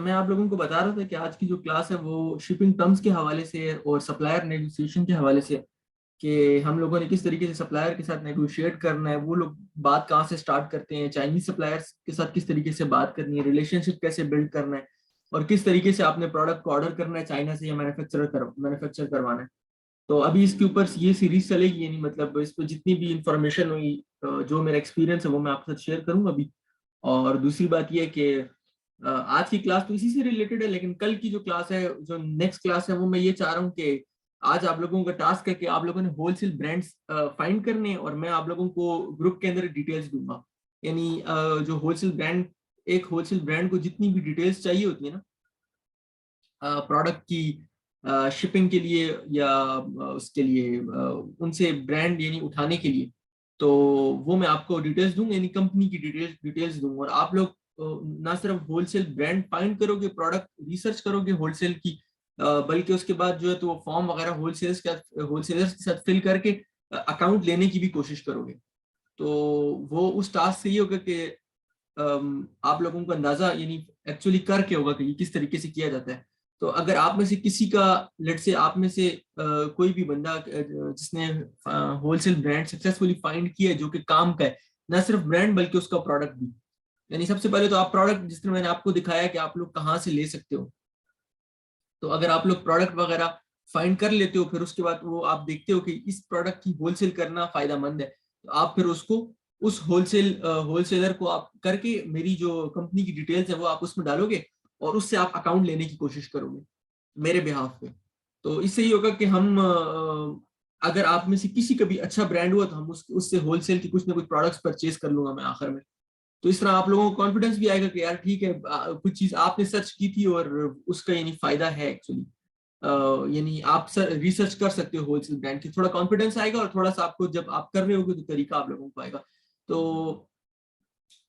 मैं आप लोगों को बता रहा था कि आज की जो क्लास है वो शिपिंग टर्म्स के हवाले से है और सप्लायर नेगोशिएशन के हवाले से है कि हम लोगों ने किस तरीके से सप्लायर के साथ नेगोशिएट करना है। वो लोग बात कहाँ से स्टार्ट करते हैं, चाइनीज सप्लायर्स के साथ किस तरीके से बात करनी है, रिलेशनशिप कैसे बिल्ड करना है और किस तरीके से आपने प्रोडक्ट को ऑर्डर करना है चाइना से या मैन्युफैक्चर करवाना है। तो अभी इसके ऊपर ये सीरीज चलेगी, यानी मतलब इस पर जितनी भी इंफॉर्मेशन हुई, जो मेरा एक्सपीरियंस है वो मैं आपके साथ शेयर करूंगा अभी। और दूसरी बात ये है कि आज की क्लास तो इसी से रिलेटेड है, लेकिन कल की जो क्लास है, जो नेक्स्ट क्लास है, वो मैं ये चाह रहा हूँ कि आज आप लोगों का टास्क है कि आप लोगों ने होलसेल ब्रांड्स फाइंड करने हैं और मैं आप लोगों को ग्रुप के अंदर डिटेल्स दूंगा। यानी जो होलसेल ब्रांड, एक होलसेल ब्रांड को जितनी भी डिटेल्स चाहिए होती है ना प्रोडक्ट की, शिपिंग के लिए या उसके लिए उनसे ब्रांड यानी उठाने के लिए, तो वो मैं आपको डिटेल्स दूंगा, यानी कंपनी की डिटेल्स दूंगा। और आप लोग ना सिर्फ होलसेल ब्रांड फाइंड करोगे, प्रोडक्ट रिसर्च करोगे होलसेल की, बल्कि उसके बाद जो है तो वो फॉर्म वगैरह होलसेलर्स के साथ फिल करके अकाउंट लेने की भी कोशिश करोगे। तो वो उस टास्क से ये होगा कि आप लोगों को अंदाजा यानी एक्चुअली करके होगा कि ये किस तरीके से किया जाता है। तो अगर आप में से किसी का, लेट से आप में से कोई भी बंदा जिसने होलसेल ब्रांड सक्सेसफुली फाइंड किया है जो कि काम का है, ना सिर्फ ब्रांड बल्कि उसका प्रोडक्ट भी, यानी सबसे पहले तो आप प्रोडक्ट, जिस तरह मैंने आपको दिखाया कि आप लोग कहाँ से ले सकते हो, तो अगर आप लोग प्रोडक्ट वगैरह फाइंड कर लेते हो, फिर उसके बाद वो आप देखते हो कि इस प्रोडक्ट की होलसेल करना फायदा मंद है, तो आप फिर उसको उस होलसेलर को आप करके मेरी जो कंपनी की डिटेल्स है वो आप उसमें डालोगे और उससे आप अकाउंट लेने की कोशिश करोगे मेरे बिहाफ पे। तो इससे ये होगा कि हम अगर आप में से किसी का भी अच्छा ब्रांड हुआ तो हम उससे होलसेल की कुछ ना कुछ प्रोडक्ट्स परचेज कर लूंगा मैं आखिर में। तो इस तरह आप लोगों को कॉन्फिडेंस भी आएगा कि यार ठीक है, कुछ चीज आपने सर्च की थी और उसका यानी फायदा है एक्चुअली। यानी आप रिसर्च कर सकते हो होलसेल ब्रांड की, थोड़ा कॉन्फिडेंस आएगा और थोड़ा सा आपको जब आप कर रहे होगे तो तरीका आप लोगों को आएगा। तो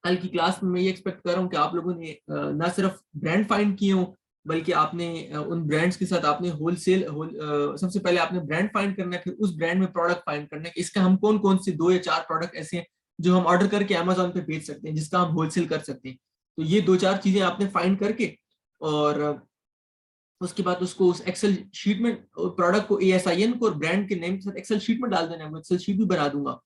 कल की क्लास में मैं ये एक्सपेक्ट कर रहा हूँ कि आप लोगों ने ना सिर्फ ब्रांड फाइंड किए हो, बल्कि आपने उन ब्रांड्स के साथ आपने सबसे पहले आपने ब्रांड फाइंड करना है, फिर उस ब्रांड में प्रोडक्ट फाइंड करना है कि इसका हम कौन कौन से 2 या 4 प्रोडक्ट ऐसे हैं जो हम ऑर्डर करके अमेजोन पे बेच सकते हैं, जिसका हम होलसेल कर सकते हैं। तो ये 2-4 चीजें आपने फाइंड करके और उसके बाद उसको उस एक्सेल शीट में प्रोडक्ट को ASIN को और ब्रांड के नेम के साथ एक्सेल शीट में डाल देना है। मैं एक्सेल शीट भी बना दूंगा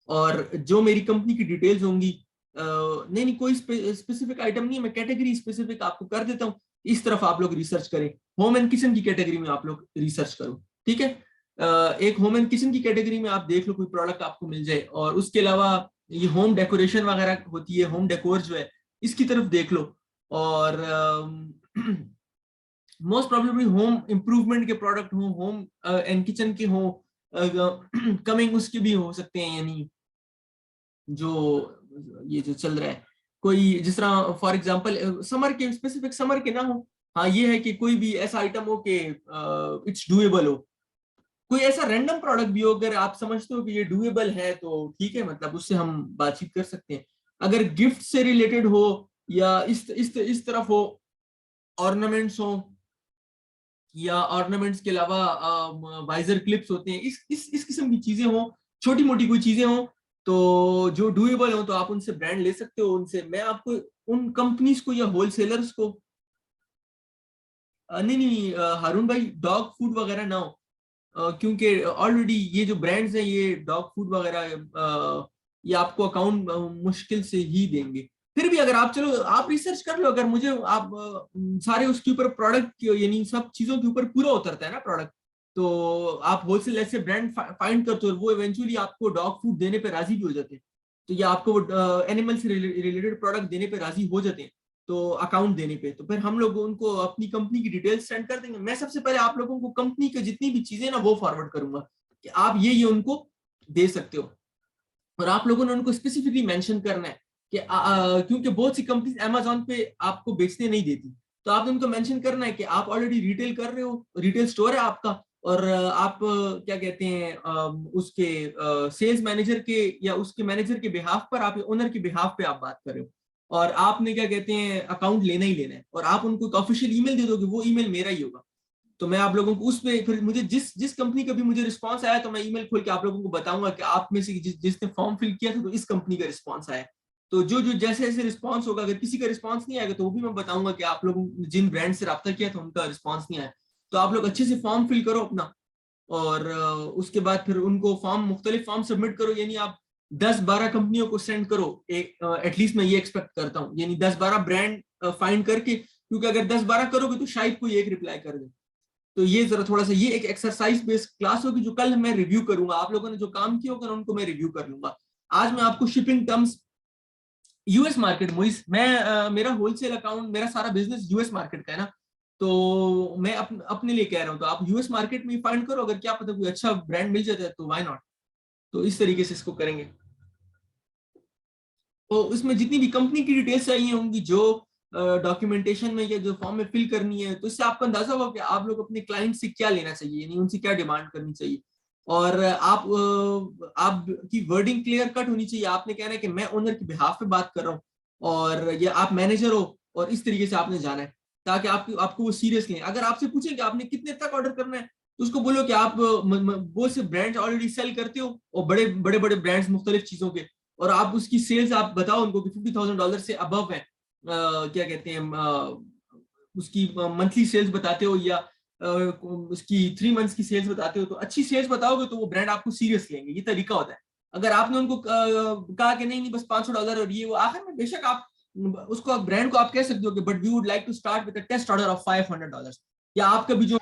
और जो मेरी कंपनी की डिटेल्स होंगी, नहीं नहीं कोई स्पेसिफिक आइटम नहीं, मैं कैटेगरी स्पेसिफिक आपको कर देता हूँ। इस तरफ आप लोग रिसर्च करें, होम एंड किचन की कैटेगरी में आप लोग रिसर्च करो, ठीक है। एक होम एंड किचन की कैटेगरी में आप देख लो कोई प्रोडक्ट आपको मिल जाए, और उसके अलावा ये होम डेकोरेशन वगैरह होती है, होम डेकोर जो है इसकी तरफ देख लो। और मोस्ट प्रोबेबली होम इम्प्रूवमेंट के प्रोडक्ट हो, होम एंड किचन के हो, कमिंग उसके भी हो सकते हैं, यानी जो ये जो चल रहा है, कोई जिस तरह फॉर एग्जांपल समर के, स्पेसिफिक समर के ना हो। हाँ ये है कि कोई भी ऐसा आइटम हो कि इट्स डुएबल हो, कोई ऐसा रैंडम प्रोडक्ट भी हो, अगर आप समझते हो कि ये डुएबल है तो ठीक है, मतलब उससे हम बातचीत कर सकते हैं। अगर गिफ्ट से रिलेटेड हो या इस तरफ हो, ऑर्नामेंट्स हो, या ऑर्नामेंट्स के अलावा वाइजर क्लिप्स होते हैं, इस किस्म की चीजें हो, छोटी मोटी कोई चीजें हो, तो जो डुएबल हो तो आप उनसे ब्रांड ले सकते हो। उनसे मैं आपको उन कंपनीज को या होलसेलर्स को नहीं नहीं हारून भाई, डॉग फूड वगैरह ना हो, क्योंकि ऑलरेडी ये जो ब्रांड्स हैं ये डॉग फूड वगैरह ये आपको अकाउंट मुश्किल से ही देंगे। फिर भी अगर आप, चलो आप रिसर्च कर लो, अगर मुझे आप सारे उसके ऊपर प्रोडक्ट यानी सब चीजों के ऊपर पूरा उतरता है ना प्रोडक्ट, तो आप होलसेल ऐसे ब्रांड फाइंड करते हो, वो इवेंचुअली आपको डॉग फूड देने पे राजी भी हो जाते हैं, तो ये आपको एनिमल से रिलेटेड प्रोडक्ट देने पे राजी हो जाते हैं, तो अकाउंट देने पे, तो फिर हम लोग उनको अपनी कंपनी की डिटेल्स सेंड कर देंगे। मैं सबसे पहले आप लोगों को कंपनी के जितनी भी चीजें ना वो फॉरवर्ड करूंगा कि आप ये उनको दे सकते हो, और आप लोगों ने उनको स्पेसिफिकली मेंशन करना है कि क्योंकि बहुत सी कंपनी अमेजोन पे आपको बेचने नहीं देती, तो आपने उनको मेंशन करना है कि आप ऑलरेडी रिटेल कर रहे हो, रिटेल स्टोर है आपका, और आप क्या कहते हैं उसके सेल्स मैनेजर के या उसके मैनेजर के बिहाफ पर, आप ओनर के बिहाफ पे आप बात कर रहे हो, और आपने क्या कहते हैं अकाउंट लेना ही लेना है, और आप उनको ऑफिशियल ईमेल दे दोगे, वो ईमेल मेरा ही होगा। तो मैं आप लोगों को उस पे फिर मुझे जिस जिस कंपनी का भी मुझे रिस्पांस आया तो मैं ईमेल खोल के आप लोगों को बताऊंगा कि आप में से जिसने फॉर्म फिल किया था तो इस कंपनी का रिस्पांस आया। तो जो जो जैसे जैसे रिस्पॉन्स होगा, अगर किसी का रिस्पॉन्स नहीं आएगा तो वो भी मैं बताऊंगा कि आप लोग जिन ब्रांड से रब्ता किया था उनका रिस्पॉन्स नहीं आया, तो आप लोग अच्छे से फॉर्म फिल करो अपना, और उसके बाद फिर उनको फॉर्म, मुख्तलिफ फॉर्म सबमिट करो, यानी आप 10-12 कंपनियों को सेंड करो एक, एटलीस्ट मैं ये एक्सपेक्ट करता हूँ, यानी 10-12 ब्रांड फाइंड करके, क्योंकि अगर 10-12 करोगे तो शायद कोई एक रिप्लाई कर दे। तो ये जरा थोड़ा सा, ये एक एक्सरसाइज बेस्ड क्लास होगी जो कल मैं रिव्यू करूंगा, आप लोगों ने जो काम किया होगा उनको मैं रिव्यू कर लूंगा। आज मैं आपको शिपिंग टर्म्स, यूएस मार्केट, मुइस मैं मेरा होलसेल अकाउंट, मेरा सारा बिजनेस यूएस मार्केट का है ना, तो मैं अपने लिए कह रहा हूँ, तो आप यूएस मार्केट में फाइंड करो, अगर क्या पता कोई अच्छा ब्रांड मिल जाता है तो व्हाई नॉट। तो इस तरीके से इसको करेंगे। तो इसमें जितनी भी कंपनी की डिटेल्स चाहिए होंगी, जो डॉक्यूमेंटेशन में या जो फॉर्म में फिल करनी है, तो इससे आपको अंदाजा होगा कि आप लोग अपने क्लाइंट से क्या लेना चाहिए, यानी उनसे क्या डिमांड करनी चाहिए। और आप की वर्डिंग क्लियर कट होनी चाहिए, आपने कहना है कि मैं ओनर के बिहाफ पे बात कर रहा हूँ, और ये आप मैनेजर हो, और इस तरीके से आपने जाना है, ताकि आपको वो सीरियस लें। अगर आपसे पूछे कि आपने कितने तक ऑर्डर करना है, तो उसको बोलो कि आप बहुत से ब्रांड्स ऑलरेडी सेल करते हो, और बड़े बड़े बड़े ब्रांड्स मुख्तलिफ चीजों के, और आप उसकी सेल्स आप बताओ उनको कि $50,000 से अबव है, क्या कहते हैं, उसकी मंथली सेल्स बताते हो, या उसकी 3 मंथ्स की सेल्स बताते हो, तो अच्छी सेल्स बताओगे तो वो ब्रांड आपको सीरियस लेंगे, ये तरीका होता है। अगर आपने उनको कहा कि नहीं नहीं बस $500 और ये वो, आखिर में बेशक आप उसको ब्रांड को आप कह सकते हो कि but we would like to start with a test order of $500, या आपका भी जो।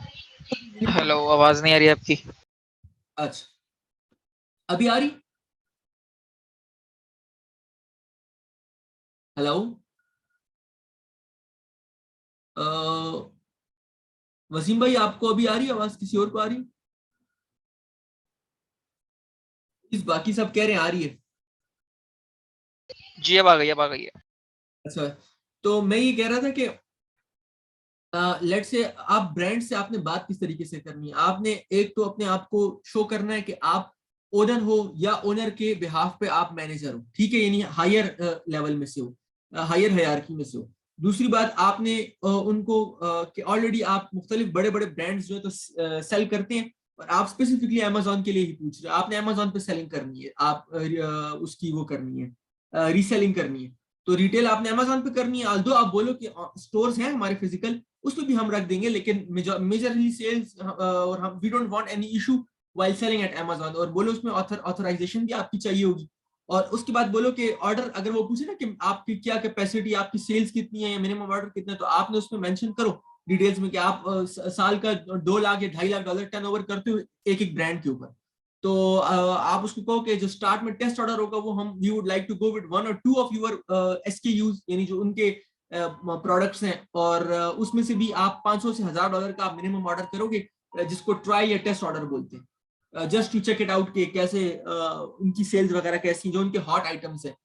हेलो, आवाज नहीं आ रही आपकी। अच्छा, अभी आ रही? हेलो, वसीम भाई आपको अभी आ रही है आवाज, किसी और को आ रही? इस बाकी सब कह रहे हैं आ रही है। जी, अब आ गई, अब आ गई है। अच्छा, तो मैं ये कह रहा था कि लेट से आप ब्रांड से आपने बात किस तरीके से करनी है, आपने एक तो अपने आप को शो करना है कि आप ओनर हो, या ओनर के बिहाफ पे आप मैनेजर हो, ठीक है, यानी हायर लेवल में से हो, हायर हायरार्की में से हो। दूसरी बात, आपने उनको कि ऑलरेडी आप मुख्तलिफ बड़े बड़े ब्रांड्स जो है तो सेल करते हैं, और आप स्पेसिफिकली अमेजोन के लिए ही पूछ रहे हो, आपने अमेजोन पे सेलिंग करनी है, आप उसकी वो करनी है, रीसेलिंग करनी है, तो रिटेल आपने अमेजोन पे करनी है। आल्दो आप बोलो कि स्टोर्स हैं हमारे फिजिकल, उसमें भी हम रख देंगे, लेकिन मेजरली सेल्स, और हम we don't want any issue while selling at Amazon, और बोलो उसमें ऑथराइजेशन भी आपकी चाहिए होगी। और उसके बाद बोलो कि ऑर्डर, अगर वो पूछे ना कि आपकी क्या कैपेसिटी, आपकी सेल्स कितनी है, मिनिमम ऑर्डर कितना है, तो आपने उसमें मेंशन करो डिटेल्स में कि आप साल का 2 लाख या $2.5 लाख टर्नओवर करते हो एक एक ब्रांड के ऊपर। तो आप उसको कहो कि जो स्टार्ट में टेस्ट ऑर्डर होगा वो हम we would like to go with 1 or 2 of your SKUs, यानी जो उनके प्रोडक्ट्स हैं, और उसमें से भी आप $500 से $1,000 का आप मिनिमम ऑर्डर करोगे, जिसको ट्राई या टेस्ट ऑर्डर बोलते हैं, just to check it out कि कैसे उनकी सेल्स वगैरह कैसी, जो उनके हॉट आइटम्स है।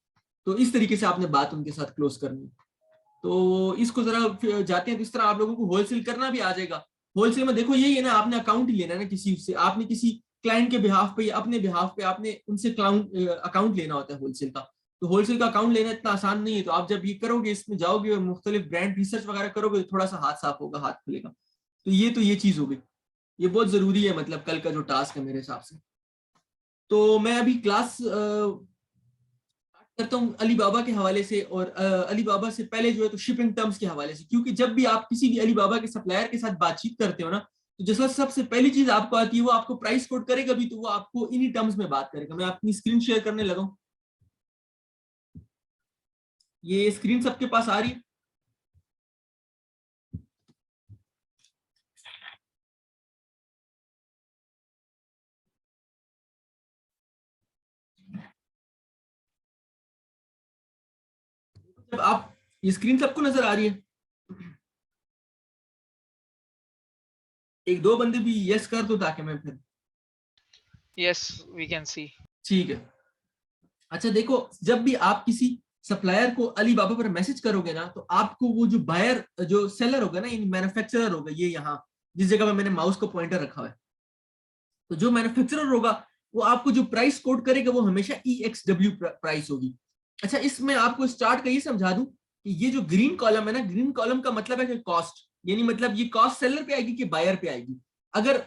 तो इस तरीके से आपने बात उनके साथ क्लोज करनी है। तो इसको जरा जाते हैं, तो इस तरह आप लोगों को होलसेल करना भी आ जाएगा। होलसेल में देखो यही है ना, आपने अकाउंट ही लेना है ना, किसी से आपने किसी क्लाइंट के बिहाफ पे या अपने बिहाफ पे आपने उनसे अकाउंट लेना होता है होलसेल का। तो होलसेल का अकाउंट लेना इतना आसान नहीं है, तो आप जब ये करोगे, इसमें जाओगे और मुख्तलिफ ब्रांड रिसर्च वगैरह करोगे, तो थोड़ा सा हाथ साफ होगा, हाथ खुलेगा। तो ये चीज हो गई, ये बहुत जरूरी है, मतलब कल का जो टास्क है मेरे हिसाब से। तो मैं अभी क्लास करता हूँ अली बाबा के हवाले से, और अली बाबा से पहले जो है तो शिपिंग टर्म्स के हवाले से, क्योंकि जब भी आप किसी भी अली बाबा के सप्लायर के साथ बातचीत करते हो ना, तो जैसा सबसे पहली चीज आपको आती है, वो आपको प्राइस कोट करेगा भी, तो वो आपको इन्हीं टर्म्स में बात करेगा। मैं अपनी स्क्रीन शेयर करने लगा हूँ, ये स्क्रीन सबके पास आ रही है? जब आप, ये स्क्रीन सबको नजर आ रही है? एक दो बंदे भी यस कर दो ताकि मैं फिर। Yes, we can see. ठीक है। अच्छा देखो, जब भी आप किसी सप्लायर को अली बाबा पर मैसेज करोगे ना, तो आपको वो जो बायर, जो सेलर होगा ना, यानी मैन्युफैक्चरर होगा, ये यहाँ जिस जगह पे मैंने माउस को पॉइंटर रखा हुआ है, तो जो मैन्युफैक्चरर होगा वो आपको जो प्राइस कोड करेगा वो हमेशा EXW प्राइस होगी। अच्छा, इसमें आपको स्टार्ट का ये समझा दूं कि ये जो ग्रीन कॉलम है ना, ग्रीन कॉलम का मतलब है कि कॉस्ट, यानी मतलब ये कॉस्ट सेलर पे आएगी कि बायर पे आएगी। अगर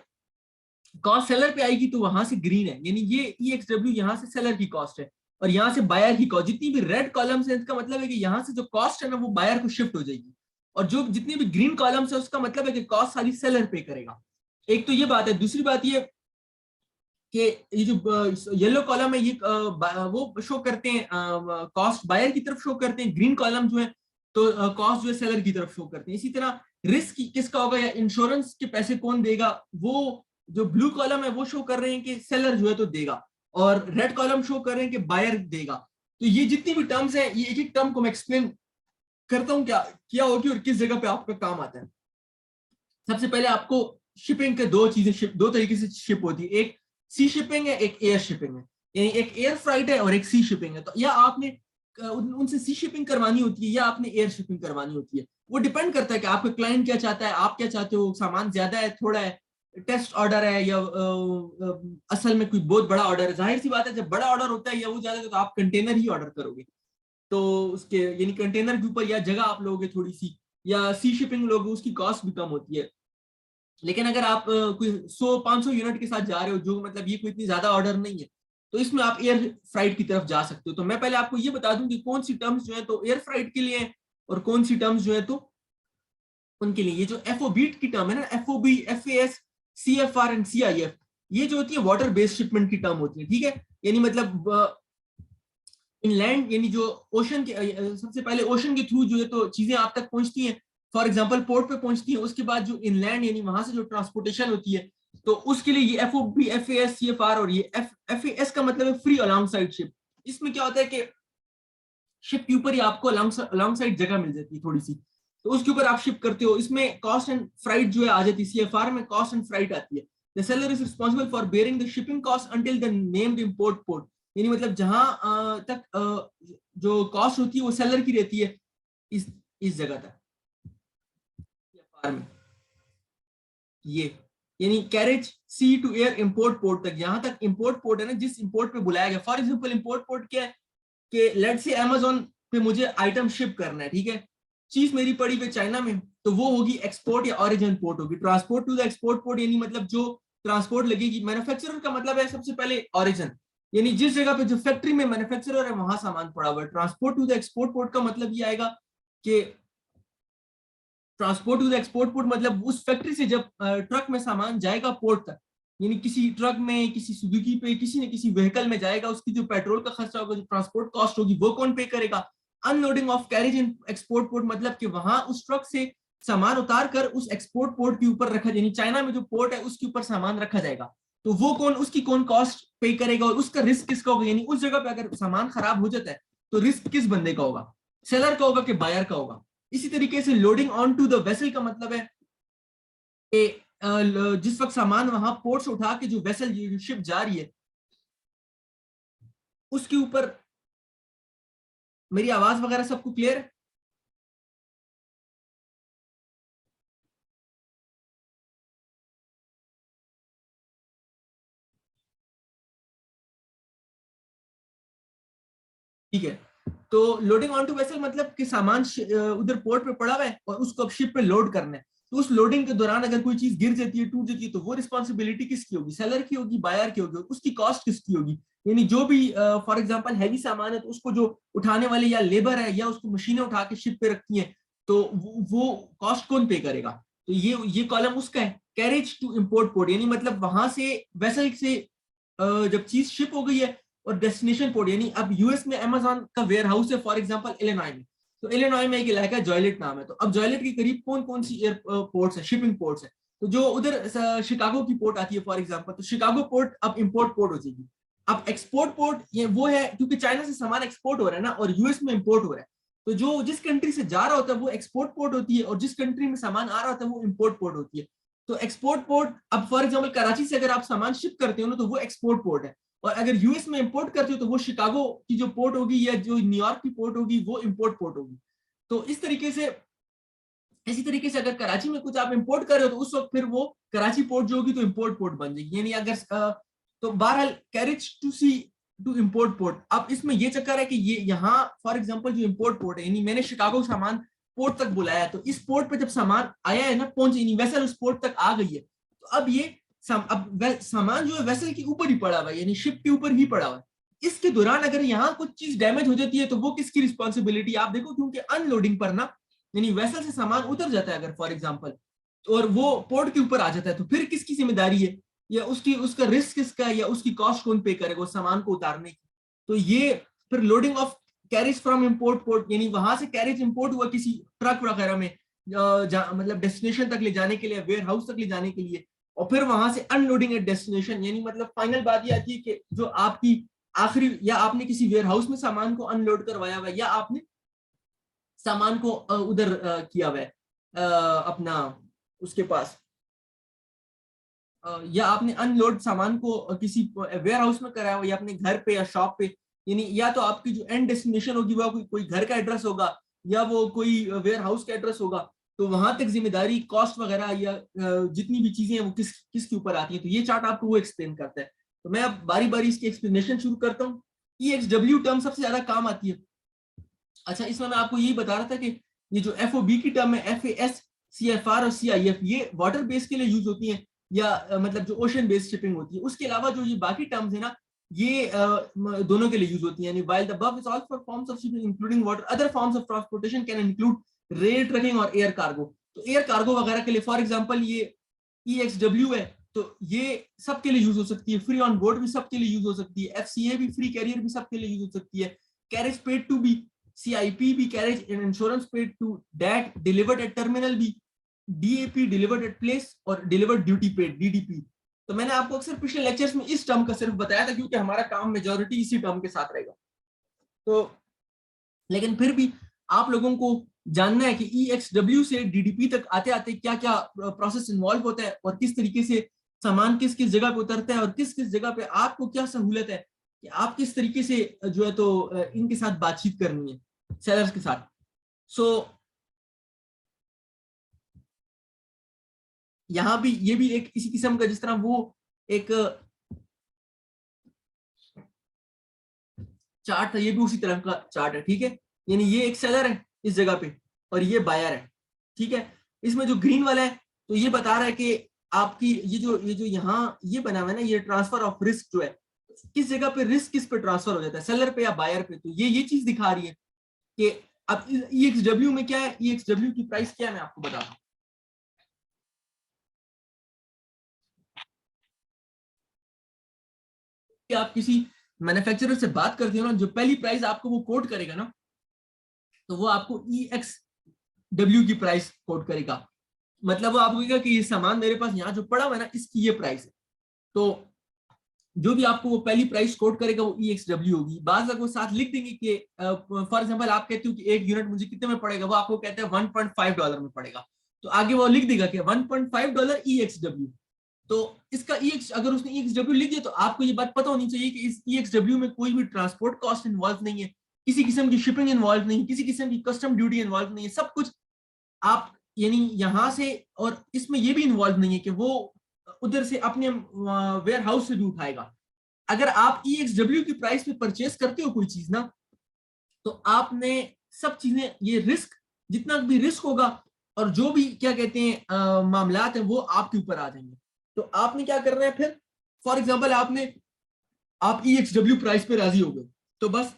कॉस्ट सेलर पे आएगी तो वहां से ग्रीन है, यानी ये EXW यहाँ से सेलर की कॉस्ट है। और यहाँ से बायर की कॉस्ट, जितनी भी रेड कॉलम्स है इसका मतलब है कि यहाँ से जो कॉस्ट है ना वो बायर को शिफ्ट हो जाएगी, और जो जितनी भी ग्रीन कॉलम्स है उसका मतलब है कि कॉस्ट सारी सेलर पे करेगा। एक तो ये बात है। दूसरी बात ये कि ये जो येलो कॉलम है ये वो शो करते हैं कॉस्ट बायर की तरफ शो करते हैं, ग्रीन कॉलम जो है तो कॉस्ट जो है सेलर की तरफ शो करते हैं। इसी तरह रिस्क किसका होगा या इंश्योरेंस के पैसे कौन देगा, वो जो ब्लू कॉलम है वो शो कर रहे हैं कि सेलर जो है तो देगा, और रेड कॉलम शो कर रहे हैं कि बायर देगा। तो ये जितनी भी टर्म्स है, ये एक एक टर्म को मैं एक्सप्लेन करता हूँ क्या होगी और किस जगह पे आपका काम आता है। सबसे पहले आपको शिपिंग के दो तरीके से शिप होती है, एक सी शिपिंग है, एक एयर शिपिंग है, यानी एक एयर फ्राइट है और एक सी शिपिंग है। तो या आपने उनसे सी शिपिंग करवानी होती है या आपने एयर शिपिंग करवानी होती है, वो डिपेंड करता है कि आपका क्लाइंट क्या चाहता है, आप क्या चाहते हो, सामान ज्यादा है थोड़ा है, टेस्ट ऑर्डर है या असल में कोई बहुत बड़ा ऑर्डर है। जाहिर सी बात है जब बड़ा ऑर्डर होता है या वो ज्यादा है तो आप कंटेनर ही ऑर्डर करोगे, तो उसके यानी कंटेनर के ऊपर या जगह आप लोगे थोड़ी सी, या सी शिपिंग लोगे उसकी कॉस्ट भी कम होती है। लेकिन अगर आप कोई 100-500 यूनिट के साथ जा रहे हो, जो मतलब ये कोई इतनी ज्यादा ऑर्डर नहीं है, तो इसमें आप एयर फ्राइट की तरफ जा सकते हो। तो मैं पहले आपको ये बता दूं कि कौन सी टर्म्स जो है तो एयर फ्राइट के लिए और कौन सी टर्म्स जो है तो उनके लिए। ये जो एफओबी की टर्म है ना, एफओबी, एफएएस, सीएफआर एंड सीआईएफ, ये जो होती है वाटर बेस्ड शिपमेंट की टर्म होती है, ठीक है। यानी मतलब इनलैंड यानी जो ओशन के सबसे पहले ओशन के थ्रू जो है तो चीजें आप तक पहुंचती हैं, फॉर एग्जांपल पोर्ट पे पहुंचती हैं, उसके बाद जो इनलैंड यानी वहां से जो ट्रांसपोर्टेशन होती है, तो उसके लिए ये एफओबी, एफएएस, सीएफआर, और ये एफएएस का मतलब है फ्री अलोंग साइड शिप। इसमें क्या होता है कि शिप के ऊपर ही आपको अलोंग साइड जगह मिल जाती है थोड़ी सी, तो उसके ऊपर आप शिप करते हो। इसमें कॉस्ट एंड फ्राइट जो है आ जाती है, सीएफआर में कॉस्ट एंड फ्राइट आती है। The seller is responsible for bearing the shipping cost until the named import port, यानी मतलब जहां तक जो कॉस्ट होती है वो सेलर की रहती है इस जगह तक में। ये यानी carriage sea to air import port तक, जहां तक इंपोर्ट पोर्ट है ना, जिस इंपोर्ट पे बुलाया गया। फॉर एग्जांपल इंपोर्ट पोर्ट क्या है कि लेट्स से अमेज़न पे मुझे आइटम शिप करना है, ठीक है, चीज मेरी पड़ी हुई चाइना में, तो वो होगी एक्सपोर्ट या ओरिजिन पोर्ट होगी। Transport to the export port यानी मतलब जो ट्रांसपोर्ट लगेगी, मैन्युफैक्चरर का मतलब है सबसे पहले ओरिजिन, यानी जिस जगह पे जो फैक्ट्री में मैन्युफैक्चरर है वहां सामान पड़ा हुआ है। Transport to the export port का मतलब ये आएगा कि transport to the export port मतलब उस फैक्ट्री से जब ट्रक में सामान जाएगा पोर्ट तक, यानी किसी ट्रक में, किसी सुजुकी पे, किसी न किसी व्हीकल में जाएगा, उसकी जो पेट्रोल का खर्चा होगा, जो ट्रांसपोर्ट कॉस्ट होगी, वो कौन पे करेगा। Unloading of carriage in export port मतलब कि वहां उस ट्रक से सामान उतार कर उस एक्सपोर्ट पोर्ट के ऊपर रखा, यानी चाइना में जो पोर्ट है उसके ऊपर सामान रखा जाएगा, तो वो कौन, उसकी कौन कॉस्ट पे करेगा और उसका रिस्क किसका होगा। यानी उस जगह पे अगर सामान खराब हो जाता है तो रिस्क किस बंदे का होगा, सेलर का होगा कि बायर का होगा। इसी तरीके से loading on to the vessel का मतलब है कि जिस वक्त सामान वहां पोर्ट से उठा के जो वेसल शिप जा रही है उसके ऊपर। मेरी आवाज वगैरह सबको क्लियर है? ठीक है। तो लोडिंग ऑन टू वेसल मतलब कि सामान उधर पोर्ट पे पड़ा हुआ है और उसको अब शिप पे लोड करना है, तो उस लोडिंग के दौरान अगर कोई चीज गिर जाती है, टूट जाती है, तो वो रिस्पॉन्सिबिलिटी किसकी होगी, सेलर की होगी, बायर की होगी, उसकी कॉस्ट किसकी होगी। यानी जो भी फॉर एग्जांपल हैवी सामान है तो उसको जो उठाने वाले या लेबर है या उसको मशीनें उठा के शिप पे रखती हैं, तो वो कॉस्ट कौन पे करेगा। तो ये कॉलम उसका है, कैरेज टू इंपोर्ट पोर्ट, यानी मतलब वहां से वेसल से जब चीज शिप हो गई है और डेस्टिनेशन पोर्ट, यानी अब यूएस में अमेज़न का वेयर हाउस है फॉर एग्जांपल इलिनॉय में, तो इलिनॉय में एक इलाका है जॉयलेट नाम है, तो अब जॉयलेट के करीब कौन कौन सी एयरपोर्ट्स है, शिपिंग पोर्ट्स है, तो जो उधर शिकागो की पोर्ट आती है फॉर एग्जांपल, तो शिकागो पोर्ट अब इंपोर्ट पोर्ट हो जाएगी। अब एक्सपोर्ट पोर्ट ये वो है क्योंकि चाइना से सामान एक्सपोर्ट हो रहा है ना और यूएस में इंपोर्ट हो रहा है, तो जो जिस कंट्री से जा रहा होता है वो एक्सपोर्ट पोर्ट होती है और जिस कंट्री में सामान आ रहा होता है वो इंपोर्ट पोर्ट होती है। तो एक्सपोर्ट पोर्ट, अब फॉर एग्जांपल कराची से अगर आप सामान शिप करते हो ना तो वो एक्सपोर्ट पोर्ट है, और अगर यूएस में इंपोर्ट करते हो तो वो शिकागो की जो पोर्ट होगी या जो न्यूयॉर्क की पोर्ट होगी वो इंपोर्ट पोर्ट होगी। तो इसी तरीके से अगर कराची में कुछ आप इंपोर्ट कर रहे हो तो उस वक्त फिर वो कराची पोर्ट जो होगी तो इंपोर्ट पोर्ट बन जाएगी। यानी अगर तो बहरहाल carriage to sea to import port. अब इसमें ये चक्कर है कि ये यहाँ फॉर एग्जांपल जो इंपोर्ट पोर्ट है, यानी मैंने शिकागो सामान पोर्ट तक बुलाया, तो इस पोर्ट पे जब सामान आया है ना, पहुंच, यानी वेसल उस पोर्ट तक आ गई है, तो अब ये अब सामान जो है वेसल के ऊपर ही पड़ा हुआ है, यानी शिप के ऊपर ही पड़ा हुआ है, इसके दौरान अगर यहाँ कुछ चीज डैमेज हो जाती है तो वो किसकी रिस्पॉन्सिबिलिटी? आप देखो, क्योंकि अनलोडिंग पर ना, यानी वेसल से सामान उतर जाता है अगर फॉर एग्जाम्पल, और वो पोर्ट के ऊपर आ जाता है, तो फिर किसकी जिम्मेदारी है, या उसका रिस्क किसका है, या उसकी कॉस्ट कौन पे करेगा उस सामान को उतारने की? तो ये फिर loading of carriage from import port, यानी वहां से कैरेज इंपोर्ट हुआ किसी ट्रक वगैरह में, मतलब डेस्टिनेशन तक ले जाने के लिए, वेयर हाउस तक ले जाने के लिए, और फिर वहां से अनलोडिंग एट डेस्टिनेशन, यानी मतलब फाइनल बात ये आती है कि जो आपकी आखिरी, या आपने किसी वेयर हाउस में सामान को अनलोड करवाया हुआ है, या आपने सामान को उधर किया हुआ है अपना उसके पास, या आपने अनलोड सामान को किसी वेयर हाउस में कराया हुआ, या अपने घर पे या शॉप पे, यानी या तो आपकी जो एंड डेस्टिनेशन होगी वो कोई घर का एड्रेस होगा, या वो कोई वेयर हाउस का एड्रेस होगा, तो वहां तक जिम्मेदारी, कॉस्ट वगैरह, या जितनी भी चीजें हैं वो किसके ऊपर आती है। तो ये चार्ट आपको वो एक्सप्लेन करता है। तो मैं अब बारी बारी इसकी एक्सप्लेनेशन शुरू करता हूँ। EXW टर्म सबसे ज्यादा काम आती है। अच्छा, इसमें मैं आपको यही बता रहा था कि ये जो FOB की टर्म है, FAS, CFR और CIF, ये वाटर बेस के लिए यूज होती हैं, या मतलब जो ओशन बेस्ड शिपिंग होती है। उसके अलावा जो ये बाकी टर्म्स है ना, ये दोनों के लिए यूज होती है। यानी while the above is all for forms of shipping including water, other forms of transportation can include rail trucking और एयर कार्गो। तो एयर कार्गो वगैरह के लिए फॉर एग्जांपल ये EXW है, तो ये सबके लिए यूज हो सकती है। फ्री ऑन बोर्ड भी सबके लिए यूज हो सकती है। FCA भी, फ्री कैरियर भी सबके लिए यूज हो सकती है। कैरेज पेड टू भी, CIP भी, carriage and insurance paid to, DAT delivered at terminal भी, DAP डिलीवर्ड एट प्लेस, और डिलीवर्ड ड्यूटी पेड, DDP। तो मैंने आपको अक्सर पिछले लेक्चर्स में इस टर्म का सिर्फ बताया था, क्योंकि हमारा काम मेजॉरिटी इसी टर्म के साथ रहेगा। तो लेकिन फिर भी आप लोगों को जानना है कि EXW से DDP तक आते आते क्या क्या प्रोसेस इन्वॉल्व होता है, और किस तरीके से सामान किस किस जगह पे उतरता है, और किस किस जगह पे आपको क्या सहूलत है कि आप किस तरीके से जो है तो इनके साथ बातचीत करनी है, सेलर्स के साथ। सो यहाँ भी ये भी एक इसी किस्म का, जिस तरह वो एक चार्ट था, ये भी उसी तरह का चार्ट है, ठीक है। यानी ये एक सेलर है इस जगह पे, और ये बायर है, ठीक है। इसमें जो ग्रीन वाला है, तो ये बता रहा है कि आपकी ये जो यहाँ ये बना हुआ है ना, ये ट्रांसफर ऑफ रिस्क जो है, किस जगह पे रिस्क किस पे ट्रांसफर हो जाता है, सेलर पे या बायर पे। तो ये चीज दिखा रही है कि अब EXW में क्या है, EXW की प्राइस क्या है, मैं आपको बता दूं। आप किसी मैन्युफैक्चरर से बात करते हो ना, जो पहली प्राइस आपको वो कोट करेगा ना, तो वो आपको EXW की प्राइस कोट करेगा। मतलब वो आपको कहेगा कि ये सामान मेरे पास यहाँ जो पड़ा हुआ है ना, इसकी ये प्राइस है। तो जो भी आपको वो पहली प्राइस कोट करेगा वो EXW होगी। बाज वो साथ लिख देंगे कि फॉर एग्जांपल आप कहते हो कि एक यूनिट मुझे कितने में पड़ेगा, वो आपको कहते हैं $1.5 में पड़ेगा, तो आगे वो लिख देगा कि $1.5 EXW। तो इसका अगर उसने EXW लिख दिया, तो आपको ये बात पता होनी चाहिए कि इस EXW में कोई भी ट्रांसपोर्ट कॉस्ट इन्वॉल्व नहीं है, किसी किस्म की शिपिंग इन्वॉल्व नहीं है, किसी किस्म की कस्टम ड्यूटी इन्वॉल्व नहीं है, सब कुछ आप यानी यहां से, और इसमें ये भी इन्वॉल्व नहीं है कि वो उधर से अपने वेयर हाउस से भी उठाएगा। अगर आप EXW की प्राइस पे परचेस करते हो कोई चीज ना, तो आपने सब चीजें, ये रिस्क, जितना भी रिस्क होगा और जो भी क्या कहते हैं मामलात हैं, वो आपके ऊपर आ जाएंगे। तो आपने क्या करना है फिर, फॉर एग्जाम्पल आप EXW प्राइस पे राजी हो गए, तो बस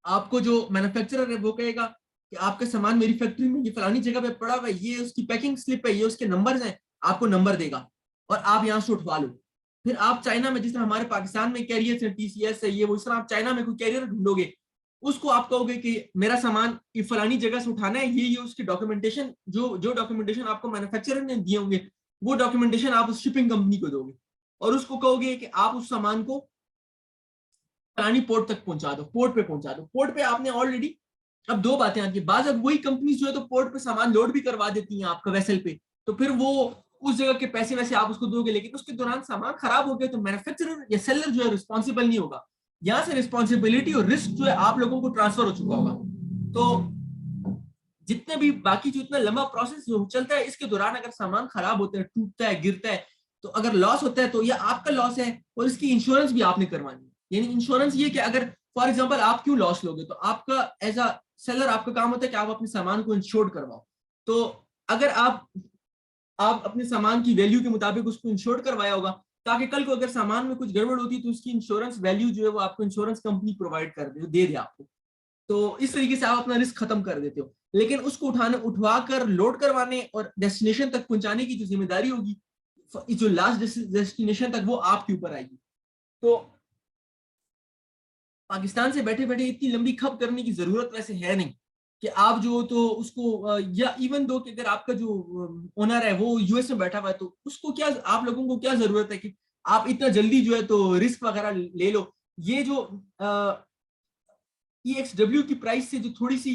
आपको जो मैन्युफैक्चरर है वो कहेगा कि आपका सामान मेरी फैक्ट्री में ये फलानी जगह पे पड़ा हुआ है, ये उसकी पैकिंग स्लिप है, ये उसके नंबर्स हैं, आपको नंबर देगा और आप यहाँ से उठवा लो। फिर आप चाइना में, जिस तरह हमारे पाकिस्तान में कैरियर है, TCS है, ये वो, इस तरह आप चाइना में कोई कैरियर ढूंढोगे, उसको आप कहोगे कि मेरा सामान फलानी जगह से उठाना है, ये उसकी डॉक्यूमेंटेशन, जो डॉक्यूमेंटेशन आपको मैन्युफैक्चरर ने दिए होंगे, वो डॉक्यूमेंटेशन आप उस शिपिंग कंपनी को दोगे, और उसको कहोगे कि आप उस सामान को फलानी पोर्ट तक पहुंचा दो, पोर्ट पे पहुंचा दो। पोर्ट पे आपने ऑलरेडी, अब दो बातें आती है, बाज अब वही कंपनी जो है तो पोर्ट पे सामान लोड भी करवा देती हैं आपका वेसल पे, तो फिर वो उस जगह के पैसे वैसे आप उसको दोगे, लेकिन उसके दौरान सामान खराब हो गया तो मैन्युफैक्चरर या सेलर जो है रिस्पॉन्सिबल नहीं होगा। यहाँ से रिस्पॉन्सिबिलिटी और रिस्क जो है आप लोगों को ट्रांसफर हो चुका होगा। तो जितने भी बाकी जो इतना लंबा प्रोसेस जो चलता है, इसके दौरान अगर सामान खराब होता है, टूटता है, गिरता है, तो अगर लॉस होता है तो ये आपका लॉस है, और इसकी इंश्योरेंस भी आपने करवानी है। यानी इंश्योरेंस ये कि अगर फॉर एग्जांपल आप क्यों लॉस लोगे, तो आपका एज अ सेलर आपका काम होता है कि आप अपने सामान को इंश्योर्ड करवाओ। तो अगर आप अपने सामान की वैल्यू के मुताबिक उसको इंश्योर्ड करवाया होगा, ताकि कल को अगर सामान में कुछ गड़बड़ होती है तो उसकी इंश्योरेंस वैल्यू जो है वो आपको इंश्योरेंस कंपनी प्रोवाइड कर दे आपको। तो इस तरीके से आप अपना रिस्क खत्म कर देते हो। लेकिन उसको उठवा कर लोड करवाने और डेस्टिनेशन तक पहुंचाने की जो जिम्मेदारी होगी, जो लास्ट डेस्टिनेशन तक, वो आपके ऊपर आएगी। तो पाकिस्तान से बैठे बैठे इतनी लंबी खप करने की जरूरत वैसे है नहीं कि आप जो तो उसको, या इवन दो कि अगर आपका जो ओनर है वो यूएस में बैठा हुआ है तो उसको क्या, आप लोगों को क्या जरूरत है कि आप इतना जल्दी जो है तो रिस्क वगैरह ले लो। ये जो EXW की प्राइस से जो थोड़ी सी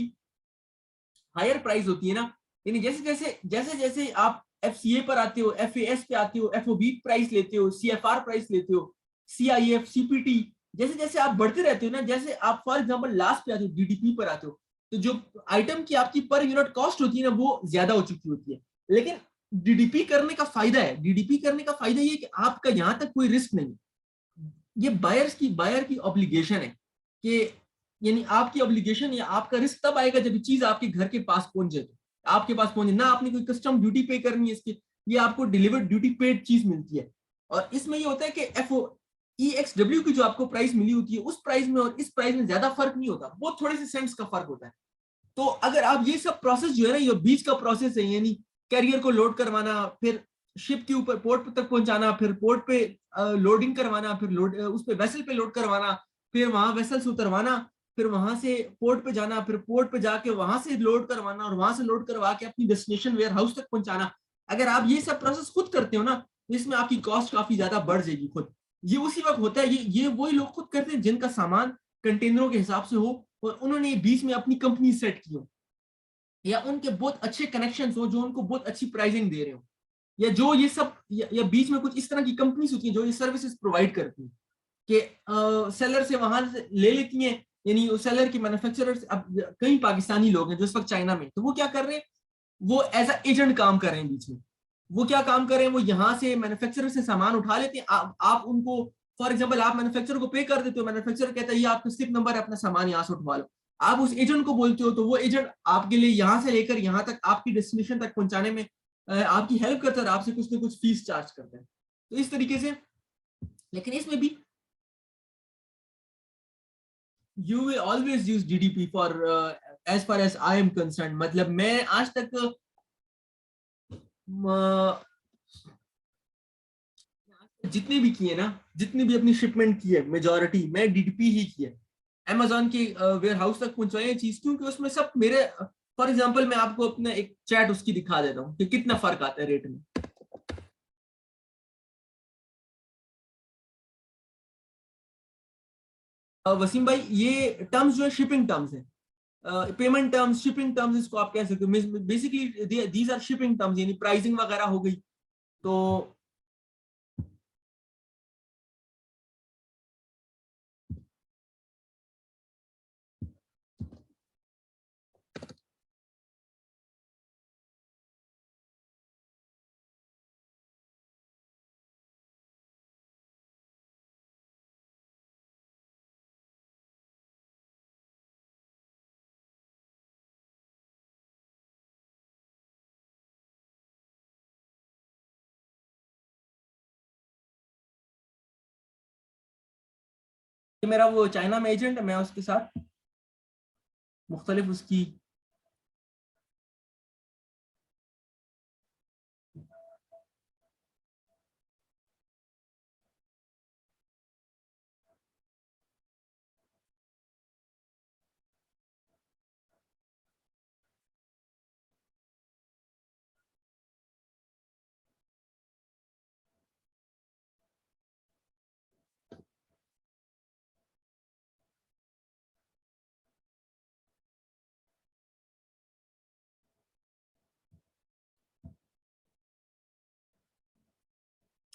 हायर प्राइस होती है ना, यानी जैसे जैसे जैसे जैसे आप FCA पर आते हो, FAS पे आते हो, FOB प्राइस लेते हो, CFR प्राइस लेते हो, CIF, CPT, जैसे जैसे आप बढ़ते रहते हो ना, जैसे आप फॉर एग्जांपल लास्ट पे आते हो, DDP पर आते हो, तो जो आइटम की आपकी पर यूनिट कॉस्ट होती है ना वो ज्यादा हो चुकी होती है। लेकिन DDP करने का फायदा है, DDP करने का फायदा ये कि आपका यहां तक कोई रिस्क नहीं। ये बायर की ऑब्लिगेशन है कि, यानी आपकी ऑब्लिगेशन या आपका रिस्क तब आएगा जब चीज आपके घर के पास पहुंचे, तो आपके पास पहुंचे ना, आपने कोई कस्टम ड्यूटी पे करनी है इसकी, ये आपको डिलीवर्ड ड्यूटी पेड चीज मिलती है। और इसमें ये होता है कि EXW की जो आपको प्राइस मिली होती है उस प्राइस में और इस प्राइस में ज्यादा फर्क नहीं होता, वो थोड़े से सेंट्स का फर्क होता है। तो अगर आप ये सब प्रोसेस जो है ना, ये बीच का प्रोसेस है, यानी कैरियर को लोड करवाना, फिर शिप के ऊपर पोर्ट तक पहुंचाना, फिर पोर्ट पे लोडिंग करवाना, फिर उस पे वेसल पे लोड करवाना, फिर वहां वेसल से उतरवाना, फिर वहां से पोर्ट पे जाना, फिर पोर्ट पे जाके वहां से लोड करवाना और वहां से लोड करवा के अपनी डेस्टिनेशन वेयर हाउस तक पहुंचाना। अगर आप ये सब प्रोसेस खुद करते हो ना, इसमें आपकी कॉस्ट काफी ज्यादा बढ़ जाएगी खुद। ये उसी वक्त होता है, ये वही लोग खुद करते हैं जिनका सामान कंटेनरों के हिसाब से हो और उन्होंने बीच में अपनी कंपनी सेट की हो, या उनके बहुत अच्छे कनेक्शन हो जो उनको बहुत अच्छी प्राइसिंग दे रहे हो, या जो ये सब, या बीच में कुछ इस तरह की कंपनीज होती हैं जो ये सर्विसेज प्रोवाइड करती हैं कि सेलर से वहां से ले लेती हैं, यानी सेलर की मैन्युफैक्चरर्स। अब कई पाकिस्तानी लोग हैं जो इस वक्त चाइना में, तो वो क्या कर रहे हैं, वो एज अ एजेंट काम कर रहे हैं बीच में। वो क्या काम कर रहे हैं, वो यहाँ से मैन्युफैक्चरर से सामान उठा लेते हैं, आप उनको, फॉर एग्जाम्पल आप मैन्युफैक्चरर को पे कर देते हो, मैन्युफैक्चरर कहता है ये आपका स्लिप नंबर है, अपना सामान यहाँ से उठवा लो। आप उस एजेंट को बोलते हो तो वो एजेंट आपके लिए यहाँ से लेकर यहाँ तक आपकी डेस्टिनेशन तक पहुंचाने में आपकी हेल्प करता है, आपसे कुछ ना कुछ फीस चार्ज करता है। तो इस तरीके से, लेकिन इसमें भी you will always use DDP for as far as I am concerned। मतलब मैं आज तक जितने भी किए ना, जितनी भी अपनी शिपमेंट की है मेजोरिटी मैं DDP ही की है। Amazon के वेयर हाउस तक पहुंचाए चीज, क्योंकि उसमें सब मेरे, फॉर एग्जांपल मैं आपको अपना एक चैट उसकी दिखा देता हूँ कि कितना फर्क आता है रेट में। वसीम भाई, ये टर्म्स जो है शिपिंग टर्म्स है, पेमेंट टर्म्स, शिपिंग टर्म्स, इसको आप कह सकते हो। Basically these are shipping terms, यानी प्राइसिंग वगैरह हो गई। तो ये मेरा वो चाइना में एजेंट है, मैं उसके साथ मुख्तलिफ उसकी,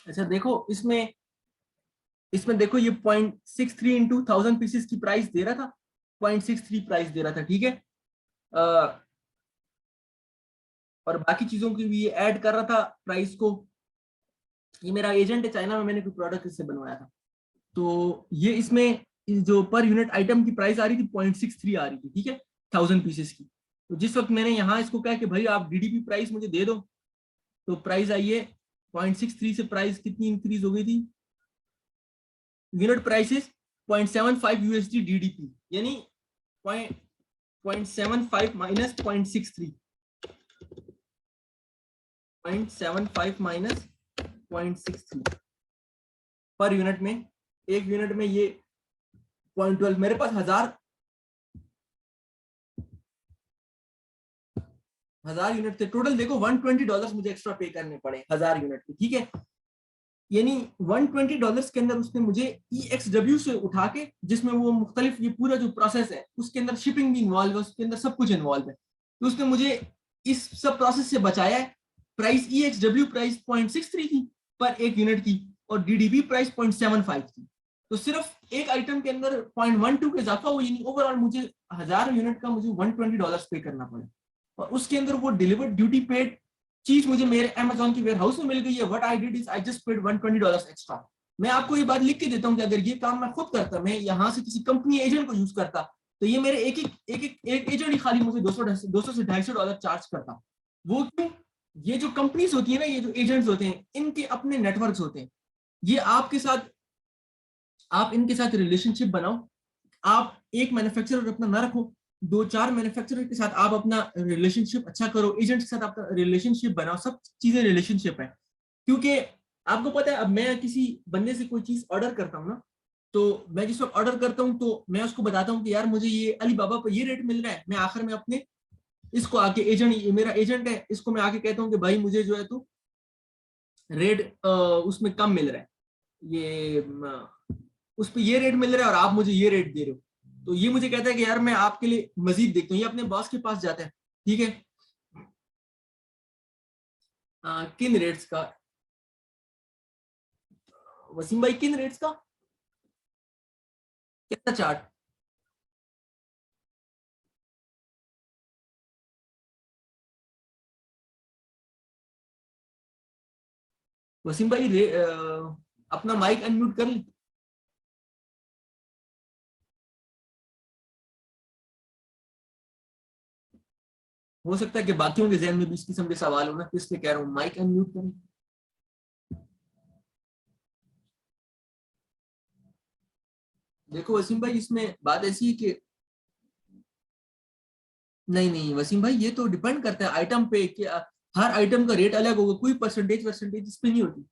अच्छा देखो इसमें, देखो ये 0.63 इंटू 1000 पीसेस की प्राइस दे रहा था, 0.63 प्राइस दे रहा था, ठीक है। अ, और बाकी चीजों की भी ऐड कर रहा था प्राइस को। ये मेरा एजेंट है चाइना में, मैंने कोई प्रोडक्ट इससे बनवाया था। तो ये इसमें जो पर यूनिट आइटम की प्राइस आ रही थी 0.63 आ रही थी, ठीक है, 1000 पीसेस की। तो जिस वक्त मैंने यहाँ इसको कहा कि भाई आप DDP प्राइस मुझे दे दो, तो प्राइस आई है 0.63 से प्राइस कितनी इंक्रीज हो गई थी, यूनिट प्राइसेस 0.75 यूएसडी डीडीपी, यानी 0.75 माइनस 0.63, 0.75 माइनस 0.63 पर यूनिट में, एक यूनिट में ये 0.12, मेरे पास हजार यूनिट थे टोटल, देखो $120 मुझे एक्स्ट्रा पे करने पड़े 1000 यूनिट के, ठीक है, यानी $120 के अंदर उसने मुझे EXW से उठा के, जिसमें वो मुख्तलिफ ये पूरा जो प्रोसेस है उसके अंदर शिपिंग भी इन्वॉल्व है, उसके अंदर सब कुछ इन्वॉल्व है, तो उसने मुझे इस सब प्रोसेस से बचाया है। प्राइस EXW प्राइस 0.63 थी पर एक यूनिट की, और DDP प्राइस 0.75 थी, तो सिर्फ एक आइटम के अंदर 0.12 का इजाफा हुआ, यानी ओवरऑल मुझे 1000 यूनिट का मुझे $120 पे करना पड़ा, और उसके अंदर वो डिलीवर्ड ड्यूटी पेड चीज मुझे मेरे Amazon की वेयरहाउस में मिल गई है। What I did is I just paid $120 extra. मैं आपको ये बात लिख के देता हूँ कि अगर ये काम मैं खुद करता, मैं यहाँ से किसी कंपनी एजेंट को यूज करता, तो ये मेरे एक एजेंट ही खाली मुझे 200 से $250 चार्ज करता। वो क्यों? ये जो कंपनीज होती है ना, ये जो एजेंट्स होते हैं, इनके अपने नेटवर्क्स होते हैं, ये आपके साथ, आप इनके साथ रिलेशनशिप बनाओ, आप एक मैन्युफैक्चरर अपना ना रखो, 2-4 मैन्युफैक्चरर के साथ आप अपना रिलेशनशिप अच्छा करो, एजेंट के साथ आपका रिलेशनशिप बनाओ, सब चीजें रिलेशनशिप है। क्योंकि आपको पता है, अब मैं किसी बंदे से कोई चीज ऑर्डर करता हूँ ना, तो मैं जिस वक्त ऑर्डर करता हूँ तो मैं उसको बताता हूँ कि यार मुझे ये अली बाबा पर ये रेट मिल रहा है, मैं आखिर में अपने इसको आके एजेंट, मेरा एजेंट है, इसको मैं आके कहता हूँ कि भाई मुझे जो है तो रेट उसमें कम मिल रहा है, ये उस पर ये रेट मिल रहा है और आप मुझे ये रेट दे रहे हो, तो ये मुझे कहता है कि यार मैं आपके लिए मजीद देखता हूँ, ये अपने बॉस के पास जाता है, ठीक है, किन रेट्स का, वसीम भाई किन रेट्स का कितना चार्ट, वसीम भाई अपना माइक अनम्यूट कर ले। हो सकता है कि बाकियों के जहन में भी इस किस्म के सवाल हो ना, तो इसलिए कह रहा हूँ माइक अनम्यूट करें। देखो वसीम भाई, इसमें बात ऐसी है कि नहीं नहीं वसीम भाई, ये तो डिपेंड करता है आइटम पे कि हर आइटम का रेट अलग होगा, कोई परसेंटेज इस पे नहीं होती,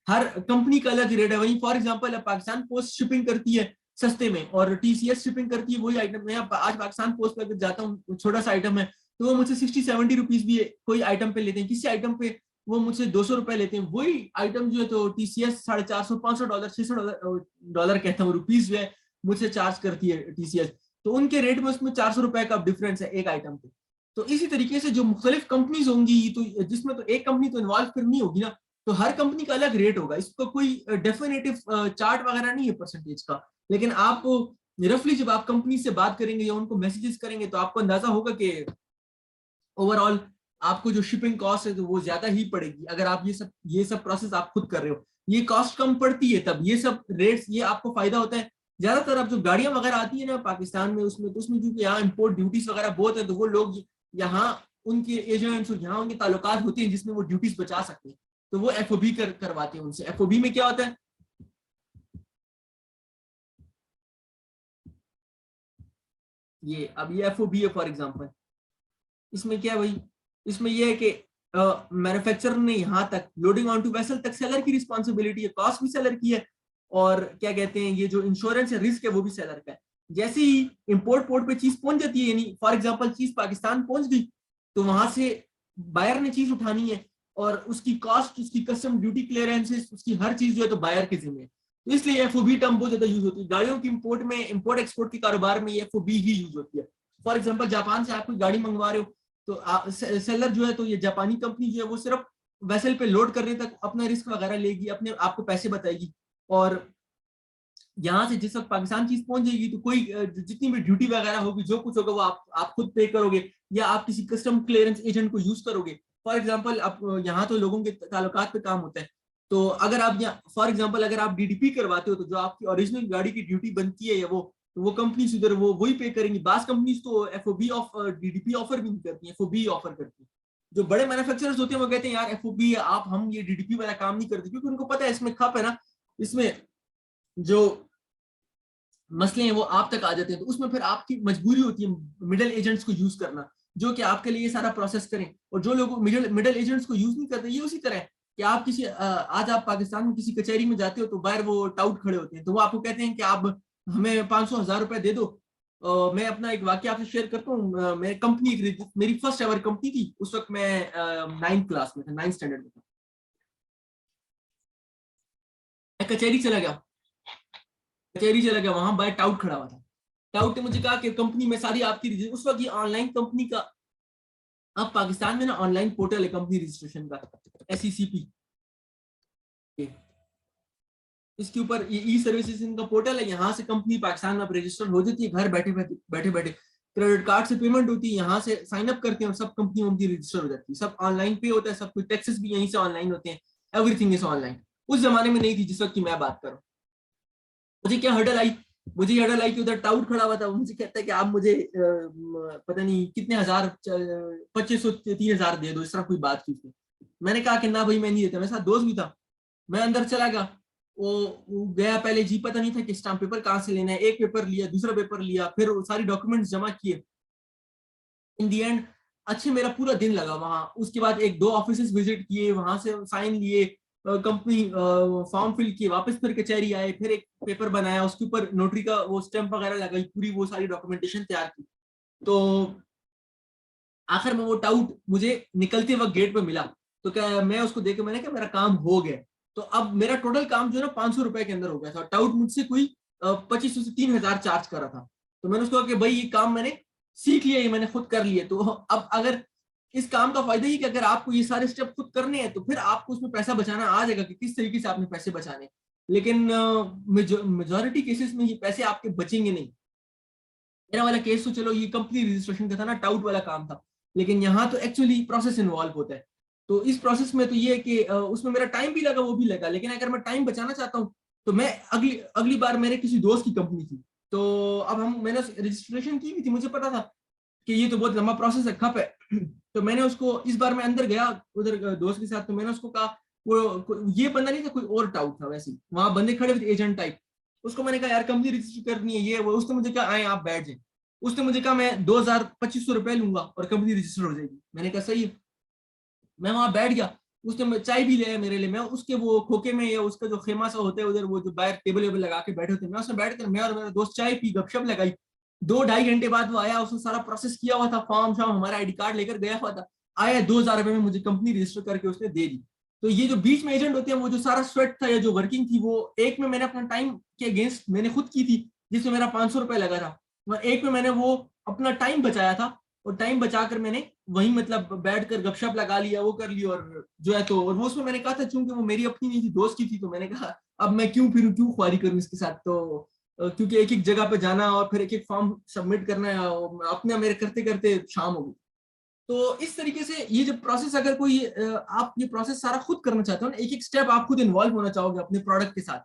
हर कंपनी का अलग रेट है। वहीं for example Pakistan post shipping करती है सस्ते में और TCS शिपिंग करती है वही आइटम, मैं आज पाकिस्तान पोस्ट पे जाता हूँ, छोटा सा आइटम है तो वो मुझसे 60-70 रुपीज भी कोई आइटम पे लेते हैं, किसी आइटम पे वो मुझसे 200 रुपए लेते हैं, वही आइटम जो है तो TCS $450, $600 कहता हूँ रुपीज जो है मुझसे चार्ज करती है TCS, तो उनके रेट में उसमें 400 रुपए का डिफरेंस है एक आइटम पे। तो इसी तरीके से जो मुख्तलिफ कंपनीज होंगी, तो जिसमें तो एक कंपनी तो इन्वॉल्व फिर नहीं होगी ना, तो हर कंपनी का अलग रेट होगा, इसका कोई डेफिनेटिव चार्ट वगैरह नहीं है परसेंटेज का, लेकिन आप रफली जब आप कंपनी से बात करेंगे या उनको मैसेजेस करेंगे तो आपको अंदाजा होगा कि ओवरऑल आपको जो शिपिंग कॉस्ट है तो वो ज्यादा ही पड़ेगी, अगर आप ये सब प्रोसेस आप खुद कर रहे हो, ये कॉस्ट कम पड़ती है तब ये सब रेट्स, ये आपको फायदा होता है। ज्यादातर अब जो गाड़ियां वगैरह आती है ना पाकिस्तान में, उसमें क्योंकि यहाँ इम्पोर्ट ड्यूटीज वगैरह बहुत है, तो वो लोग यहाँ उनके एजेंट्स और यहाँ उनके ताल्लुकात होते हैं जिसमें वो ड्यूटीज बचा सकते हैं, तो वो FOB करवाते हैं उनसे। FOB में क्या होता है, ये अब ये FOB है फॉर एग्जांपल, इसमें क्या है भाई, इसमें यह है कि मैन्युफैक्चरर ने यहाँ तक लोडिंग ऑन टू वेसल तक सेलर की रिस्पॉन्सिबिलिटी है, कॉस्ट भी सेलर की है, और क्या कहते हैं ये जो इंश्योरेंस है रिस्क है वो भी सेलर का है। जैसे ही इंपोर्ट पोर्ट पे चीज पहुंच जाती है, यानी फॉर एग्जांपल चीज पाकिस्तान पहुंच गई, तो वहां से बायर ने चीज उठानी है और उसकी कॉस्ट, उसकी कस्टम ड्यूटी क्लियरेंसेस, उसकी हर चीज जो है तो बायर के जिम्मे है, तो इसलिए FOB टर्म बहुत ज्यादा यूज होती है गाड़ियों की इंपोर्ट में, इंपोर्ट एक्सपोर्ट के कारोबार में ये FOB ही यूज होती है। फॉर एग्जाम्पल जापान से आप कोई गाड़ी मंगवा रहे हो, तो सेलर जो है तो ये जापानी कंपनी जो है वो सिर्फ वेसल पे लोड करने तक अपना रिस्क वगैरह लेगी, अपने आपको पैसे बताएगी, और यहाँ से जिस वक्त पाकिस्तान चीज पहुंच जाएगी तो कोई जितनी भी ड्यूटी वगैरह होगी, जो कुछ होगा वो आप खुद पे करोगे, या आप किसी कस्टम क्लियरेंस एजेंट को यूज करोगे। फॉर एग्जांपल आप यहाँ तो लोगों के ताल्लुकात पे काम होता है, तो अगर आप फॉर एग्जांपल अगर आप DDP करवाते हो तो जो आपकी ओरिजिनल गाड़ी की ड्यूटी बनती है या वो कंपनी उधर वो वही पे करेंगी। बास कंपनीज तो FOB ऑफ DDP ऑफर भी नहीं करती है, FOB ऑफर करती है। जो बड़े मैन्युफैक्चरर्स होते हैं वो कहते हैं यार एफओपी आप हम ये डीडीपी वाला काम नहीं करते, क्योंकि उनको पता है इसमें खप है ना, इसमें जो मसले हैं वो आप तक आ जाते हैं। तो उसमें फिर आपकी मजबूरी होती है मिडिल एजेंट्स को यूज करना, जो कि आपके लिए सारा प्रोसेस करें। और जो लोग मिडिल एजेंट्स को यूज नहीं करते, ये उसी तरह है कि आप किसी आज आप पाकिस्तान में किसी कचहरी में जाते हो तो बाहर वो टाउट खड़े होते हैं, तो वो आपको कहते हैं कि आप हमें 500,000 रुपए दे दो। मैं अपना एक वाक्य आपसे शेयर करता हूँ। मैं कंपनी, मेरी फर्स्ट एवर कंपनी थी, उस वक्त मैं 9th क्लास में था, 9th स्टैंडर्ड में था। मैं कचहरी चला गया, वहां बाय टाउट खड़ा हुआ था। टाउट ने मुझे कहा कि कंपनी में सारी आपकी, उस वक्त ये ऑनलाइन कंपनी का, अब पाकिस्तान में ना ऑनलाइन पोर्टल है कंपनी रजिस्ट्रेशन का, SECP, इसके ऊपर ये ई सर्विसेज इनका पोर्टल है। यहाँ से कंपनी पाकिस्तान में रजिस्टर हो जाती है, घर बैठे बैठे क्रेडिट कार्ड से पेमेंट होती है, यहाँ से साइन अप करते हैं और सब कंपनी उनकी रजिस्टर हो जाती है, सब ऑनलाइन पे होता है, सब कुछ टैक्सेस भी यहीं से ऑनलाइन होते हैं, एवरीथिंग इज ऑनलाइन। उस जमाने में नहीं थी जिस वक्त की मैं बात करूँ। मुझे क्या हर्डल आई, मुझे हर्डल आई कि उधर टाउट खड़ा हुआ था, वो मुझे कहता है कि आप मुझे पता नहीं कितने हजार, 2500 3,000 दे दो, इस तरह कोई बात की उसने। मैंने कहा कि ना भाई मैं नहीं देता, मेरे साथ दोस्त भी था। मैं अंदर चला गया, वो गया, पहले जी पता नहीं था कि स्टाम्प पेपर कहाँ से लेना है, एक पेपर लिया, दूसरा पेपर लिया, फिर सारी डॉक्यूमेंट्स जमा किए। इन दी एंड अच्छे मेरा पूरा दिन लगा वहां। उसके बाद 1-2 ऑफिस विजिट किए, वहां से साइन लिए, कंपनी फॉर्म फिल किए, वापस फिर कचहरी आए, फिर एक पेपर बनाया, उसके ऊपर नोटरी का वो स्टैंप वगैरह लगाई, पूरी वो सारी डॉक्यूमेंटेशन तैयार की। तो आखिर में वो टाउट मुझे निकलते वक्त गेट पे मिला, तो क्या मैं उसको देख के मैंने कहा मेरा काम हो गया। तो अब मेरा टोटल काम जो है ना 500 रुपए के अंदर हो गया था। टाउट मुझसे कोई 2500 से 3,000 चार्ज कर रहा था। तो मैंने उसको कहा कि भाई ये काम मैंने सीख लिया, ये मैंने खुद कर लिया। तो अब अगर इस काम का फायदा ही कि अगर आपको ये सारे स्टेप खुद करने हैं तो फिर आपको उसमें पैसा बचाना आ जाएगा कि किस तरीके से आपने पैसे बचाने। लेकिन मेजोरिटी केसेस में ये पैसे आपके बचेंगे नहीं। मेरा वाला केस तो चलो ये कंपनी रजिस्ट्रेशन का था ना, टाउट वाला काम था, लेकिन यहाँ तो एक्चुअली प्रोसेस इन्वॉल्व होता है। तो इस प्रोसेस में तो ये है कि उसमें मेरा टाइम भी लगा, वो भी लगा, लेकिन अगर मैं टाइम बचाना चाहता हूँ तो मैं अगली अगली बार मेरे किसी दोस्त की कंपनी थी, तो अब मैंने रजिस्ट्रेशन की भी थी, मुझे पता था कि ये तो बहुत लंबा प्रोसेस है, खप है। तो मैंने उसको, इस बार मैं अंदर गया उधर दोस्त के साथ, तो मैंने उसको कहा, ये बंदा नहीं था, कोई और टाउट था, वैसे वहां बंदे खड़े हुए एजेंट टाइप। उसको मैंने कहा यार कंपनी रजिस्टर करनी है ये वो, उसने मुझे कहा आए आप बैठ जाए। उसने मुझे कहा मैं 2,000 2500 रुपए लूंगा और कंपनी रजिस्टर हो जाएगी। मैंने कहा सही है। मैं वहां बैठ गया, उसने चाय भी लिया मेरे लिए, मैं उसके वो खोखे में या उसका जो खेमा सा होता है उधर, वो जो बाहर टेबल वेबल लगा के बैठे होते हैं, मैं उसमें बैठ कर मैं और मेरा दोस्त चाय पी, गपशप लगाई। 2-2.5 घंटे बाद वो आया, उसने सारा प्रोसेस किया हुआ था, फॉर्म शाम हमारा ID कार्ड लेकर गया हुआ था, आया 2,000 रुपए में मुझे कंपनी रजिस्टर करके उसने दे दी। तो ये जो बीच में एजेंट होते हैं, वो जो सारा स्वेट था या जो वर्किंग थी, वो एक में मैंने अपना टाइम के अगेंस्ट मैंने खुद की थी, जिसमें मेरा 500 रुपए लगा था, और एक में मैंने वो अपना टाइम बचाया था, और टाइम बचाकर मैंने वही मतलब बैठकर गपशप लगा लिया, वो कर लिया, और जो है तो, और वो उसमें मैंने कहा था चूंकि वो मेरी अपनी नहीं थी, दोस्त की थी, तो मैंने कहा अब मैं क्यों फिर क्यों ख्वारी करूं इसके साथ। तो क्योंकि एक एक जगह पे जाना और फिर एक एक फॉर्म सबमिट करना है, अपने मेरे करते करते शाम हो गई। तो इस तरीके से ये जो प्रोसेस, अगर कोई आप ये प्रोसेस सारा खुद करना चाहते हो ना, एक एक स्टेप आप खुद इन्वॉल्व होना चाहोगे अपने प्रोडक्ट के साथ,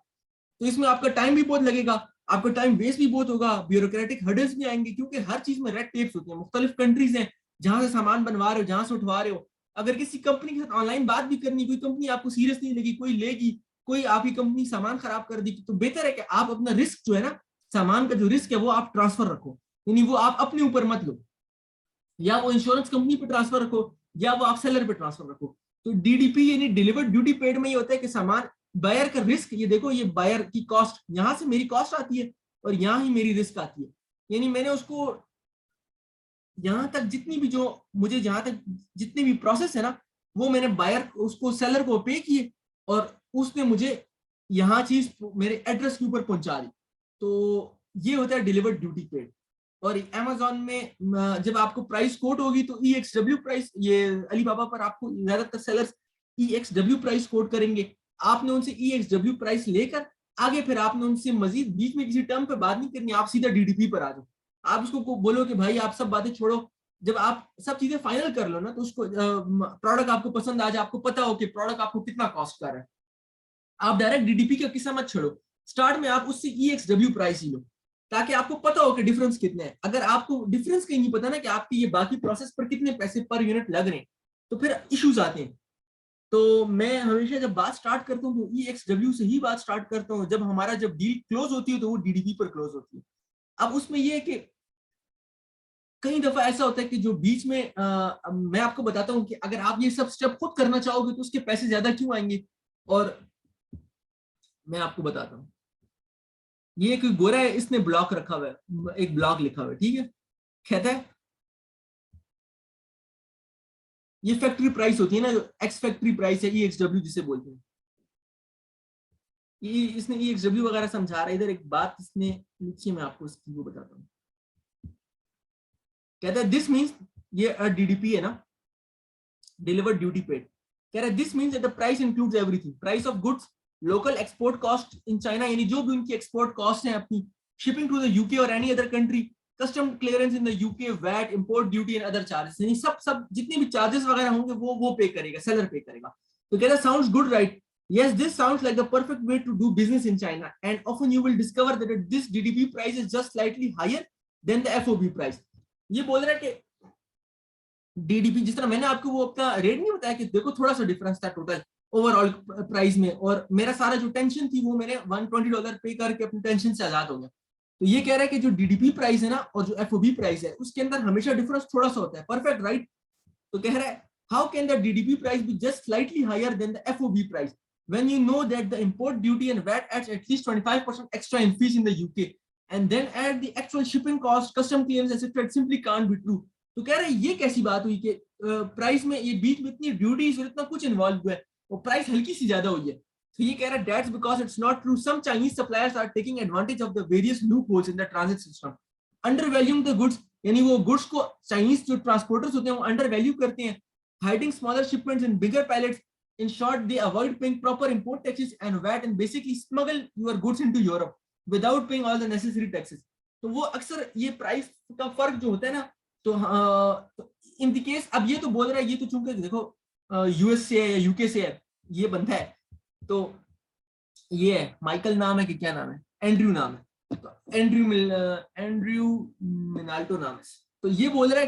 तो इसमें आपका टाइम भी बहुत लगेगा, आपका टाइम वेस्ट भी बहुत होगा, ब्यूरोक्रेटिक हर्डल्स भी आएंगे, क्योंकि हर चीज में रेड टेप्स होते हैं, मुख्तलिफ कंट्रीज हैं जहां से सामान बनवा रहे हो, जहां से उठवा रहे हो। अगर किसी कंपनी के साथ ऑनलाइन बात भी करनी, कोई कंपनी आपको सीरियस नहीं लेगी, कोई लेगी, कोई आपकी कंपनी सामान खराब कर देगी, तो बेहतर है कि आप अपना रिस्क जो है ना, सामान का जो रिस्क है वो आप ट्रांसफर रखो, यानी वो आप अपने ऊपर मत लो, या वो इंश्योरेंस कंपनी पे ट्रांसफर रखो, या वो आप सेलर पे ट्रांसफर रखो। तो DDP यानी डिलीवर्ड ड्यूटी पेड में ये होता है कि सामान, बायर का रिस्क, ये देखो ये बायर की कॉस्ट, यहां से मेरी कॉस्ट आती है और यहाँ ही मेरी रिस्क आती है। यानी मैंने उसको यहाँ तक जितनी भी जो मुझे जहां तक जितनी भी प्रोसेस है ना, वो मैंने बायर उसको सेलर को पे किए, और उसने मुझे यहाँ चीज मेरे एड्रेस के ऊपर पहुंचा दी। तो ये होता है डिलीवर्ड ड्यूटी पेड। और Amazon में जब आपको प्राइस कोड होगी तो EXW प्राइस, ये अलीबाबा पर आपको ज्यादातर सेलर्स EXW प्राइस कोड करेंगे। आपने उनसे EXW प्राइस लेकर आगे फिर आपने उनसे मजीद बीच में किसी टर्म पे बात नहीं करनी, आप सीधा DDP पर आ जाओ। आप उसको बोलो कि भाई आप सब बातें छोड़ो, जब आप सब चीजें फाइनल कर लो ना, तो उसको प्रोडक्ट आपको पसंद आ जाए, आपको पता हो कि प्रोडक्ट आपको कितना कॉस्ट कर रहा है, आप डायरेक्ट DDP का किस्सा मत छोड़ो, स्टार्ट में आप उससे EXW प्राइस ही लो, ताकि आपको पता हो कि डिफरेंस कितने हैं। अगर आपको डिफरेंस कहीं नहीं पता ना कि आपकी ये बाकी प्रोसेस पर कितने पैसे पर यूनिट लग रहे हैं, तो फिर इश्यूज आते हैं। तो मैं हमेशा जब बात स्टार्ट करता हूँ तो EXW से ही बात स्टार्ट करता हूँ। जब हमारा जब डील क्लोज होती है तो वो DDP पर क्लोज होती है। अब उसमें ये है कि कई दफा ऐसा होता है कि जो बीच में मैं आपको बताता हूँ कि अगर आप ये सब स्टेप खुद करना चाहोगे तो उसके पैसे ज्यादा क्यों आएंगे। और मैं आपको बताता हूँ, ये कोई गोरा है, इसने ब्लॉक रखा हुआ है, एक ब्लॉक लिखा हुआ है, ठीक है, कहता है ये फैक्ट्री प्राइस होती है ना, जो एक्स फैक्ट्री प्राइस है, EXW जिसे बोलते हैं। ये इसने EXW वगैरह समझा रहा है। इधर एक बात इसने लिखी है, मैं आपको इसकी वो बताता हूँ। कहता है दिस मीन्स, ये DDP है ना, डिलीवर्ड ड्यूटी पेड। कह रहा है this means that the price includes everything, price of goods, local export cost in China, यानी जो भी उनकी एक्सपोर्ट कॉस्ट है अपनी, शिपिंग टू द यूके और any other country, custom clearance in the UK, VAT, import duty and other charges, यानी सब जितने भी चार्जेस वगैरह होंगे वो पे करेगा, सेलर पे करेगा। तो कह रहा है sounds good right, yes, this sounds like the perfect way to do business in China, and often you will discover that this DDP price is just slightly higher than the FOB price। ये बोल रहा है कि DDP, जिस तरह मैंने आपको वो अपना रेट नहीं बताया कि देखो थोड़ा सा डिफरेंस था टोटल ओवरऑल प्राइस में, और मेरा सारा जो टेंशन थी वो मैंने $120 पे करके अपनी टेंशन से आजाद हो गया। तो ये कह रहा है कि जो DDP प्राइस है ना और जो FOB प्राइस है उसके अंदर हमेशा डिफरेंस थोड़ा सा होता है। Perfect right. तो कह रहा है how can the DDP price be just slightly higher than the FOB price when you know that the import duty and VAT adds at least 25% extra in fees in the UK, and then add the actual shipping cost, custom claims, etc. It simply can't be true। तो कह रहे हैं ये कैसी बात हुई कि price में ये बीच में इतनी ड्यूटीज और इतना कुछ इन्वॉल्व हुआ है और प्राइस हल्की सी ज्यादा हुई है। तो ये कह रहा है that's because it's not true, some Chinese suppliers are taking advantage of the various loopholes in the transit system, undervaluing the goods, यानी वो गुड्स को चाइनीज जो ट्रांसपोर्टर्स होते हैं वो अंडर वैल्यू करते हैं, hiding smaller shipments in bigger pallets, in short they avoid paying proper import taxes and VAT and basically smuggle your goods into Europe without paying all the necessary taxes। तो वो अक्सर ये price का फर्क जो होता है ना, तो इन द केस अब ये तो बोल रहा है, ये तो चूंकि देखो US से है या UK से है ये बंदा है, तो ये है माइकल नाम है कि क्या नाम है, एंड्रयू नाम है, तो एंड्रयू मिनाल्टो नाम है। तो ये बोल रहा है कि